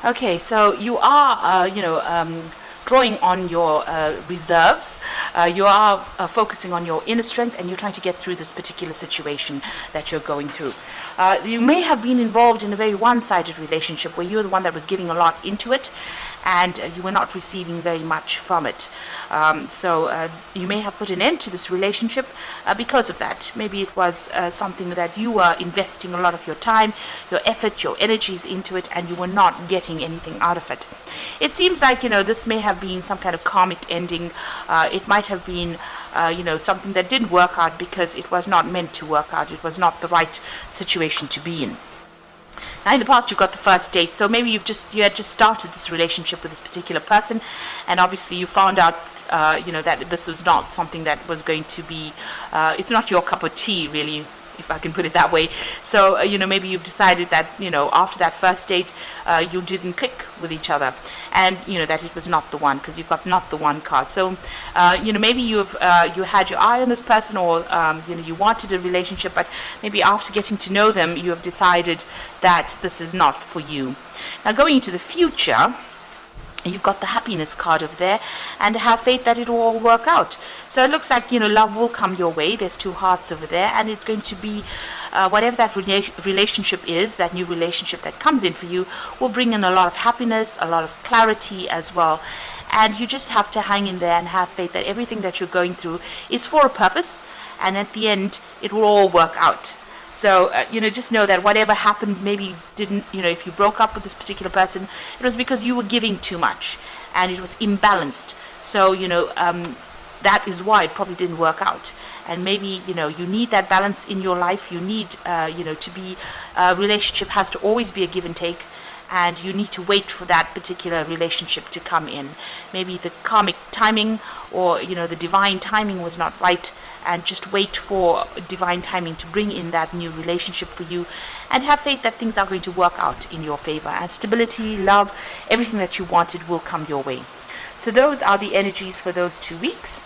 Okay, so you are, drawing on your reserves. You are focusing on your inner strength, and you're trying to get through this particular situation that you're going through. You may have been involved in a very one-sided relationship where you're the one that was giving a lot into it, and you were not receiving very much from it. So you may have put an end to this relationship because of that. Maybe it was something that you were investing a lot of your time, your effort, your energies into it, and you were not getting anything out of it. It seems like, this may have been some kind of karmic ending. It might have been something that didn't work out because it was not meant to work out. It was not the right situation to be in. Now, in the past, you've got the first date, so maybe you had just started this relationship with this particular person, and obviously you found out, that this was not something that was going to be. It's not your cup of tea, really, if I can put it that way. So, maybe you've decided that, after that first date, you didn't click with each other, and, that it was not the one, because you've got not the one card. So, maybe you had your eye on this person, or, you wanted a relationship, but maybe after getting to know them, you have decided that this is not for you. Now, going into the future, you've got the happiness card over there, and have faith that it will all work out. So it looks like, love will come your way. There's two hearts over there, and it's going to be whatever that relationship is, that new relationship that comes in for you, will bring in a lot of happiness, a lot of clarity as well. And you just have to hang in there and have faith that everything that you're going through is for a purpose, and at the end, it will all work out. So, just know that whatever happened, maybe didn't, if you broke up with this particular person, it was because you were giving too much and it was imbalanced. So, that is why it probably didn't work out. And maybe, you need that balance in your life. You need, to be, a relationship has to always be a give and take. And you need to wait for that particular relationship to come in. Maybe the karmic timing, or the divine timing was not right, and just wait for divine timing to bring in that new relationship for you, and have faith that things are going to work out in your favor, and stability, love, everything that you wanted will come your way. So those are the energies for those 2 weeks.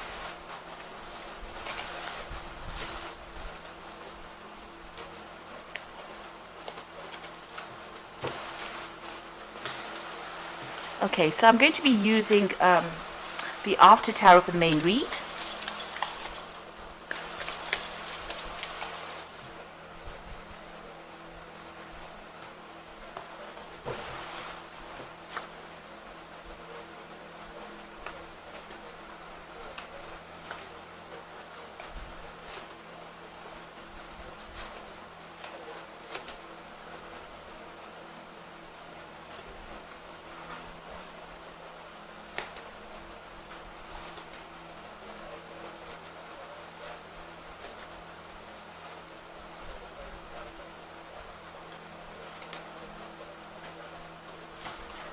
Okay, so I'm going to be using the After Tarot for the main read.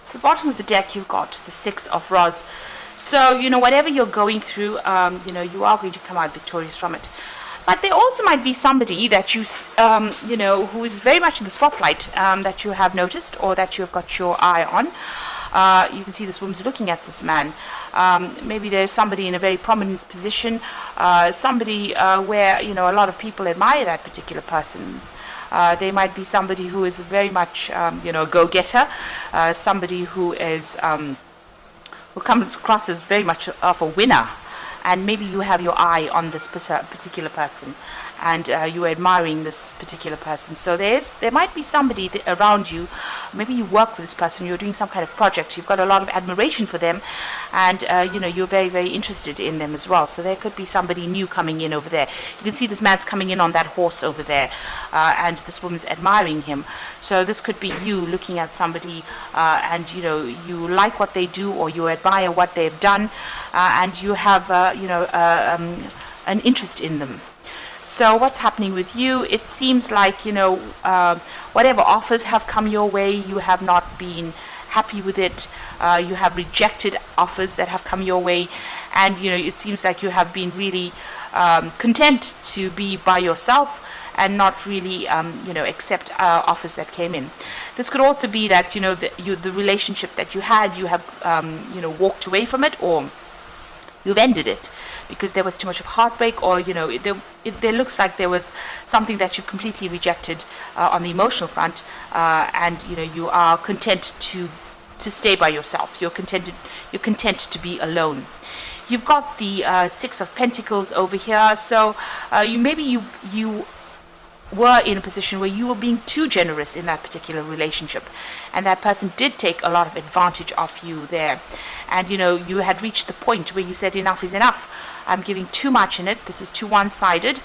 So bottom of the deck, you've got the Six of Rods. So, whatever you're going through, you are going to come out victorious from it. But there also might be somebody that who is very much in the spotlight, that you have noticed, or that you've got your eye on. You can see this woman's looking at this man. Maybe there's somebody in a very prominent position, somebody where, a lot of people admire that particular person. They might be somebody who is very much, a go-getter, somebody who is, who comes across as very much of a winner. And maybe you have your eye on this particular person, and you're admiring this particular person. So there might be somebody around you. Maybe you work with this person, you're doing some kind of project, you've got a lot of admiration for them, and you're very, very interested in them as well. So there could be somebody new coming in over there. You can see this man's coming in on that horse over there, and this woman's admiring him. So this could be you looking at somebody, and you like what they do, or you admire what they've done, and you have an interest in them. So what's happening with you? It seems like, whatever offers have come your way, you have not been happy with it. You have rejected offers that have come your way, and it seems like you have been really content to be by yourself and not really accept offers that came in. This could also be that the relationship that you had, you have walked away from it, or you've ended it because there was too much of heartbreak, or there looks like there was something that you've completely rejected on the emotional front, and you are content to to stay by yourself. You're content to be alone. You've got the Six of Pentacles over here. So you were in a position where you were being too generous in that particular relationship, and that person did take a lot of advantage of you there. And you had reached the point where you said, enough is enough. I'm giving too much in it. This is too one-sided.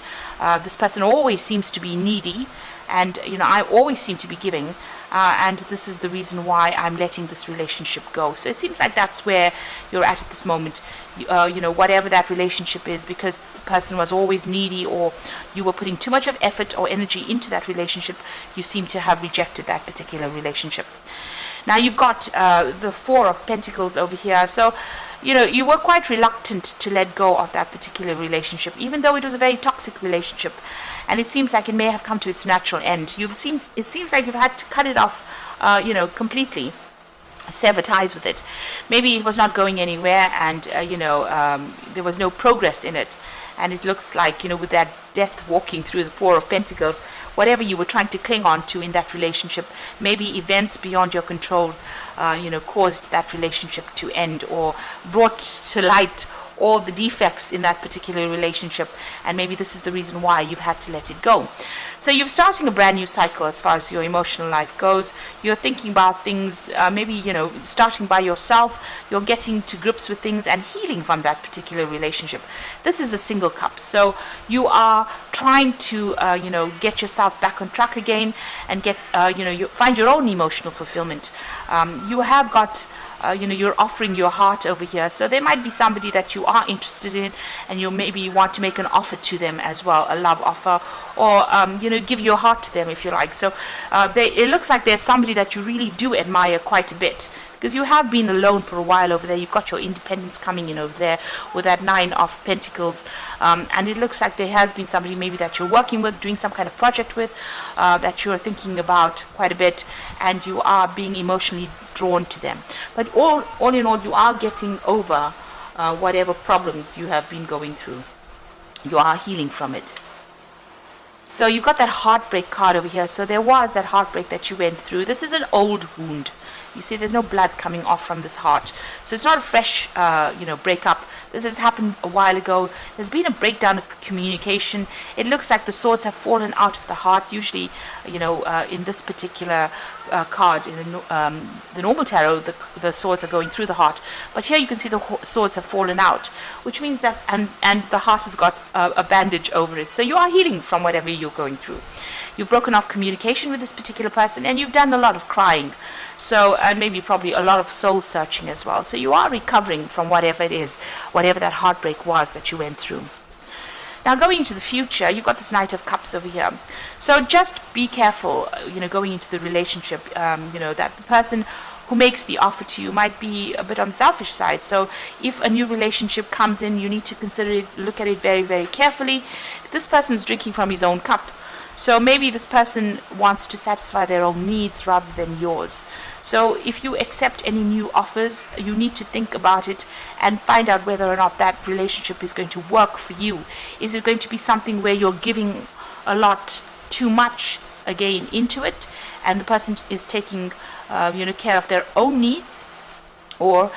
This person always seems to be needy, and I always seem to be giving, and this is the reason why I'm letting this relationship go. So it seems like that's where you're at this moment. Whatever that relationship is, because the person was always needy, or you were putting too much of effort or energy into that relationship, you seem to have rejected that particular relationship. Now you've got the Four of Pentacles over here. So you were quite reluctant to let go of that particular relationship, even though it was a very toxic relationship, and it seems like it may have come to its natural end. It seems like you've had to cut it off completely, sever ties with it. Maybe it was not going anywhere, and there was no progress in it, and it looks like with that death walking through the Four of Pentacles, whatever you were trying to cling on to in that relationship, maybe events beyond your control caused that relationship to end, or brought to light all the defects in that particular relationship, and maybe this is the reason why you've had to let it go. So you're starting a brand new cycle as far as your emotional life goes. You're thinking about things, maybe starting by yourself. You're getting to grips with things and healing from that particular relationship. This is a single cup, so you are trying to get yourself back on track again, and get you find your own emotional fulfillment. You have got you're offering your heart over here. So there might be somebody that you are interested in, and you maybe want to make an offer to them as well, a love offer, or give your heart to them if you like. So it looks like there's somebody that you really do admire quite a bit, because you have been alone for a while over there. You've got your independence coming in over there with that Nine of Pentacles, and it looks like there has been somebody maybe that you're working with, doing some kind of project with, that you're thinking about quite a bit, and you are being emotionally drawn to them. But all in all, you are getting over whatever problems you have been going through. You are healing from it. So you've got that heartbreak card over here. So there was that heartbreak that you went through. This is an old wound. You see, there's no blood coming off from this heart. So it's not a fresh, breakup. This has happened a while ago. There's been a breakdown of communication. It looks like the swords have fallen out of the heart. Usually, in this particular card, in the normal tarot, the swords are going through the heart. But here you can see the swords have fallen out, which means that, and the heart has got a bandage over it. So you are healing from whatever you're going through. You've broken off communication with this particular person, and you've done a lot of crying. So, and maybe probably a lot of soul searching as well. So you are recovering from whatever it is, whatever that heartbreak was that you went through. Now, going into the future, you've got this Knight of Cups over here. So just be careful, going into the relationship, that the person who makes the offer to you might be a bit on the selfish side. So if a new relationship comes in, you need to consider it, look at it very, very carefully. This person's drinking from his own cup. So maybe this person wants to satisfy their own needs rather than yours. So if you accept any new offers, you need to think about it and find out whether or not that relationship is going to work for you. Is it going to be something where you're giving a lot too much again into it, and the person is taking care of their own needs? Or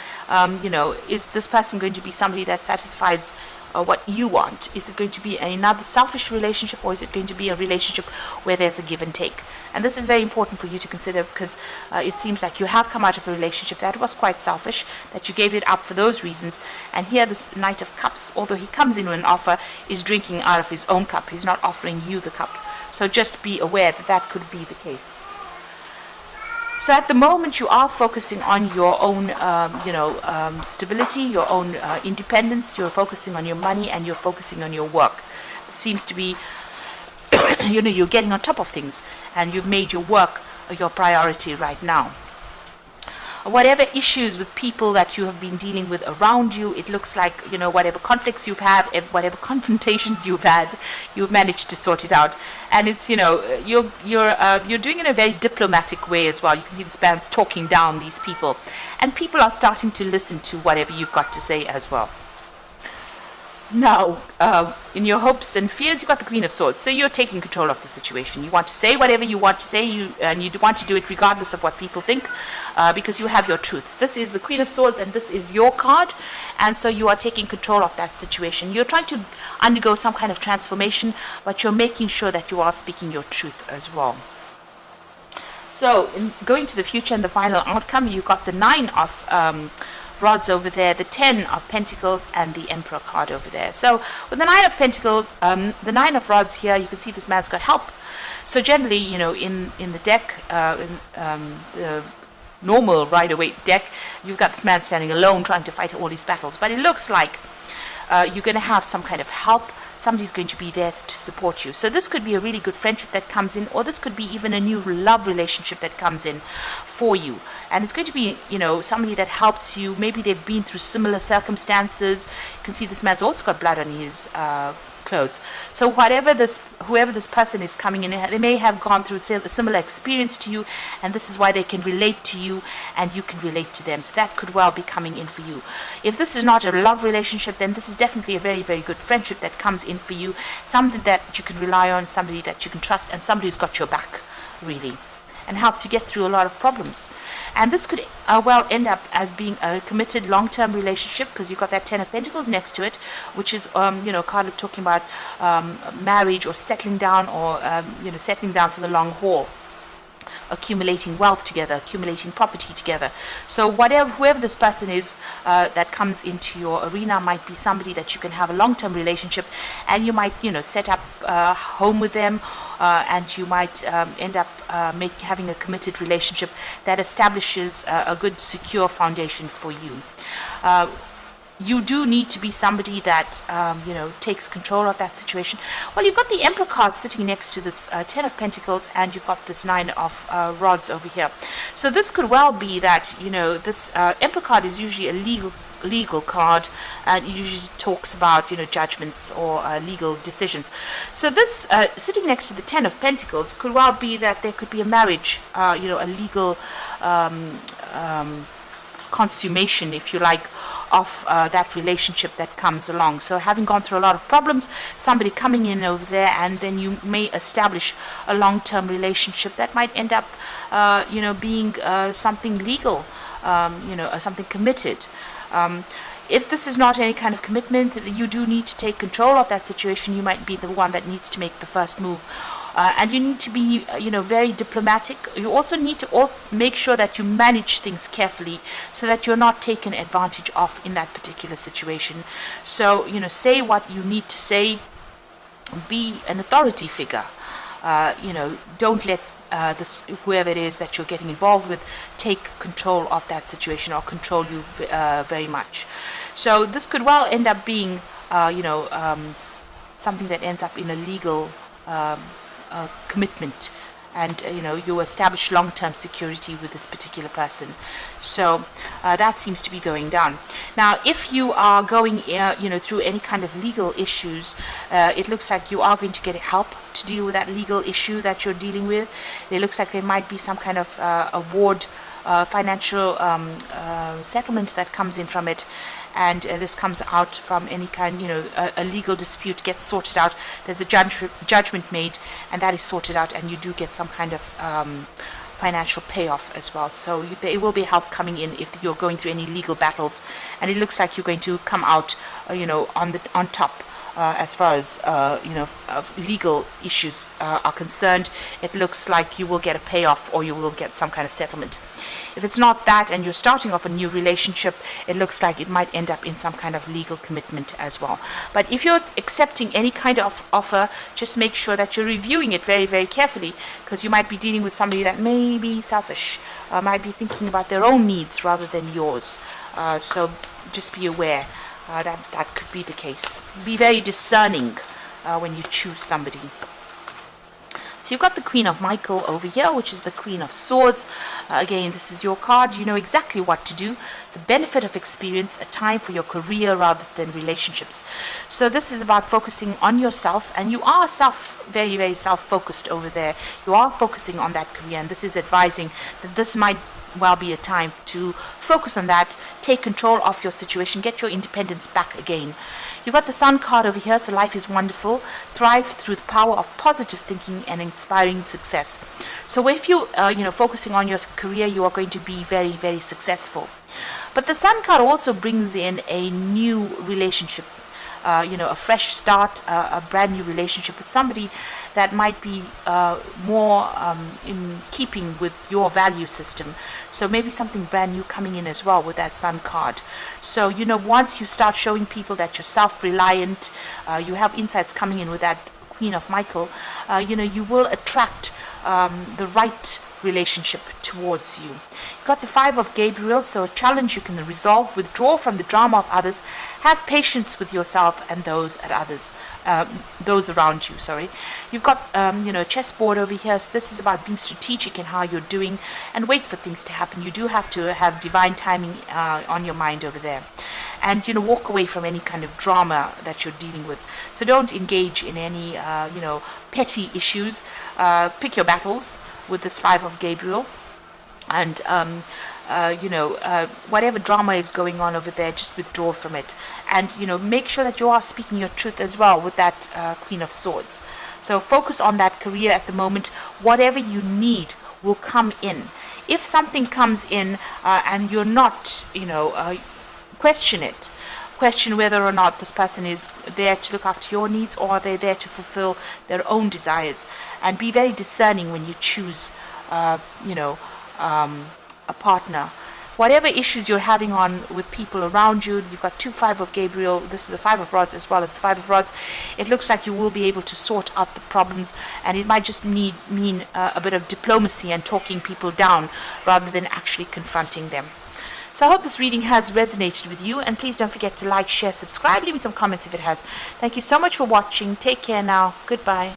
is this person going to be somebody that satisfies what you want? Is it going to be another selfish relationship, or is it going to be a relationship where there's a give and take? And this is very important for you to consider, because it seems like you have come out of a relationship that was quite selfish, that you gave it up for those reasons. And here this Knight of Cups, although he comes in with an offer, is drinking out of his own cup. He's not offering you the cup. So just be aware that that could be the case. So at the moment, you are focusing on your own, stability, your own independence. You're focusing on your money, and you're focusing on your work. It seems to be, you're getting on top of things, and you've made your work your priority right now. Whatever issues with people that you have been dealing with around you, it looks like, whatever conflicts you've had, whatever confrontations you've had, you've managed to sort it out. And it's, you're doing it in a very diplomatic way as well. You can see the spans talking down these people, and people are starting to listen to whatever you've got to say as well. Now, in your hopes and fears, you've got the Queen of Swords. So you're taking control of the situation. You want to say whatever you want to say, and you want to do it regardless of what people think, because you have your truth. This is the Queen of Swords, and this is your card, and so you are taking control of that situation. You're trying to undergo some kind of transformation, but you're making sure that you are speaking your truth as well. So, in going to the future and the final outcome, you got the 9 of rods over there, the 10 of pentacles, and the Emperor card over there. So with the 9 of pentacles, the 9 of rods here, you can see this man's got help. So generally, you know, in the deck, the normal Rider-Waite deck, you've got this man standing alone trying to fight all these battles. But it looks like you're going to have some kind of help. Somebody's going to be there to support you. So this could be a really good friendship that comes in, or this could be even a new love relationship that comes in for you. And it's going to be, you know, somebody that helps you. Maybe they've been through similar circumstances. You can see this man's also got blood on his clothes. So whoever this person is coming in, they may have gone through a similar experience to you, and this is why they can relate to you, and you can relate to them. So that could well be coming in for you. If this is not a love relationship, then this is definitely a very, very good friendship that comes in for you. Something that you can rely on, somebody that you can trust, and somebody who's got your back, really, and helps you get through a lot of problems. And this could well end up as being a committed long-term relationship, because you've got that 10 of Pentacles next to it, which is you know, kind of talking about marriage or settling down, or you know, settling down for the long haul, accumulating wealth together, accumulating property together. So whoever this person is that comes into your arena might be somebody that you can have a long-term relationship, and you might, you know, set up home with them, and you might end up having a committed relationship that establishes a good, secure foundation for you. You do need to be somebody that, you know, takes control of that situation. Well, you've got the Emperor card sitting next to this 10 of Pentacles, and you've got this 9 of rods over here. So this could well be that, you know, this Emperor card is usually a legal card, and it usually talks about, you know, judgments or legal decisions. So this sitting next to the 10 of Pentacles could well be that there could be a marriage, you know, a legal consummation, if you like, of that relationship that comes along. So having gone through a lot of problems, somebody coming in over there, and then you may establish a long-term relationship that might end up, you know, being something legal, you know, something committed. If this is not any kind of commitment, you do need to take control of that situation. You might be the one that needs to make the first move. And you need to be, you know, very diplomatic. You also need to make sure that you manage things carefully, so that you're not taken advantage of in that particular situation. So, you know, say what you need to say. Be an authority figure. You know, don't let whoever it is that you're getting involved with take control of that situation, or control you very much. So this could well end up being, you know, something that ends up in a legal commitment, and you know, you establish long-term security with this particular person. So that seems to be going down. Now, if you are going you know, through any kind of legal issues, it looks like you are going to get help to deal with that legal issue that you're dealing with. It looks like there might be some kind of award, financial settlement that comes in from it, and this comes out from any kind, you know, a legal dispute gets sorted out. There's a judgment made, and that is sorted out, and you do get some kind of financial payoff as well. So there will be help coming in if you're going through any legal battles, and it looks like you're going to come out, you know, on top. As far as you know, of legal issues are concerned, it looks like you will get a payoff, or you will get some kind of settlement. If it's not that, and you're starting off a new relationship, it looks like it might end up in some kind of legal commitment as well. But if you're accepting any kind of offer, just make sure that you're reviewing it very, very carefully, because you might be dealing with somebody that may be selfish, might be thinking about their own needs rather than yours. So just be aware. That could be the case. Be very discerning when you choose somebody. So you've got the Queen of Michael over here, which is the Queen of Swords. Again, this is your card. You know exactly what to do. The benefit of experience, a time for your career rather than relationships. So this is about focusing on yourself, and you are very, very self-focused over there. You are focusing on that career, and this is advising that this might well be a time to focus on that, take control of your situation, get your independence back again. You've got the Sun card over here, so life is wonderful. Thrive through the power of positive thinking and inspiring success. So if you, focusing on your career, you are going to be very, very successful. But the Sun card also brings in a new relationship, a fresh start, a brand new relationship with somebody that might be more in keeping with your value system. So maybe something brand new coming in as well with that Sun card. So, once you start showing people that you're self-reliant, you have insights coming in with that Queen of Michael, you will attract the right relationship towards you. You've got the Five of Gabriel, so a challenge you can resolve, withdraw from the drama of others, have patience with yourself and those around you. You've got a chessboard over here, so this is about being strategic in how you're doing and wait for things to happen. You do have to have divine timing on your mind over there, and walk away from any kind of drama that you're dealing with. So don't engage in any petty issues. Pick your battles with this Five of Gabriel, and whatever drama is going on over there, just withdraw from it, and make sure that you are speaking your truth as well with that Queen of Swords. So focus on that career at the moment. Whatever you need will come in. If something comes in and you're not, question it. Question whether or not this person is there to look after your needs, or are they there to fulfill their own desires. And be very discerning when you choose, a partner. Whatever issues you're having on with people around you, you've got two Five of Gabriel. This is the Five of Rods as well as the Five of Rods. It looks like you will be able to sort out the problems, and it might just mean a bit of diplomacy and talking people down rather than actually confronting them. So I hope this reading has resonated with you, and please don't forget to like, share, subscribe, leave me some comments if it has. Thank you so much for watching. Take care now. Goodbye.